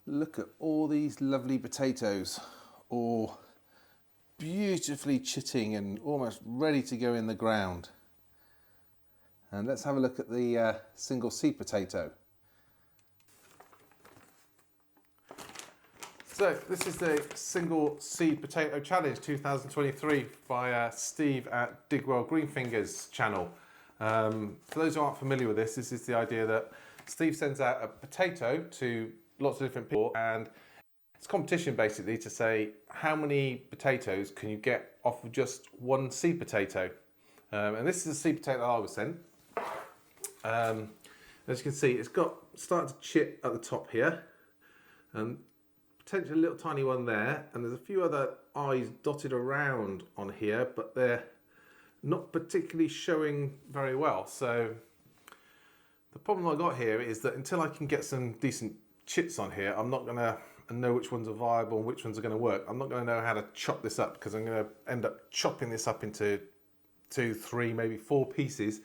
Look at all these lovely potatoes, all beautifully chitting and almost ready to go in the ground. And let's have a look at the single seed potato. So this is the single seed potato challenge 2023 by Steve at Digwell Greenfingers channel. For those who aren't familiar with this is the idea that Steve sends out a potato to lots of different people, and it's a competition basically to say how many potatoes can you get off of just one seed potato. And this is a seed potato that I was sent. As you can see, it's got started to chip at the top here, and potentially a little tiny one there, and there's a few other eyes dotted around on here, but they're not particularly showing very well. So the problem I got here is that until I can get some decent chits on here, I'm not going to know which ones are viable and which ones are going to work. I'm not going to know how to chop this up, because I'm going to end up chopping this up into 2, 3, maybe 4 pieces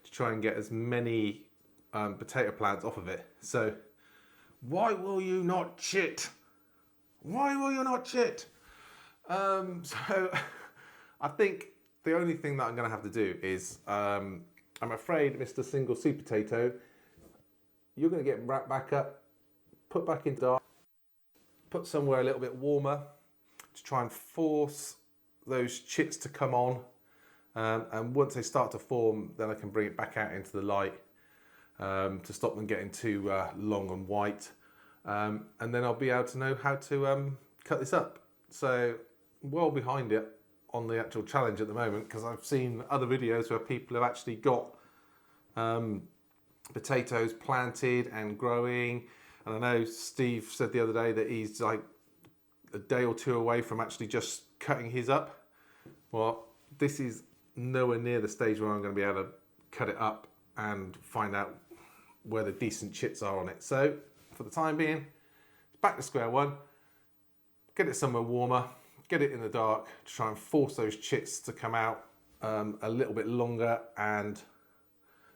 to try and get as many potato plants off of it. So why will you not chit? Why will you not chit? So I think the only thing that I'm going to have to do is, I'm afraid, Mr. Single Seed Potato, you're going to get wrapped back up, put back into dark, put somewhere a little bit warmer to try and force those chits to come on. And once they start to form, then I can bring it back out into the light to stop them getting too long and white. And then I'll be able to know how to cut this up. So well behind it on the actual challenge at the moment, because I've seen other videos where people have actually got potatoes planted and growing. And I know Steve said the other day that he's like a day or 2 away from actually just cutting his up. Well, this is nowhere near the stage where I'm going to be able to cut it up and find out where the decent chits are on it. So for the time being, it's back to square one. Get it somewhere warmer, get it in the dark to try and force those chits to come out a little bit longer, and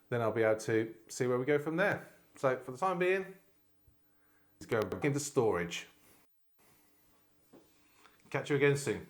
then I'll be able to see where we go from there. So for the time being, let's go back into storage. Catch you again soon.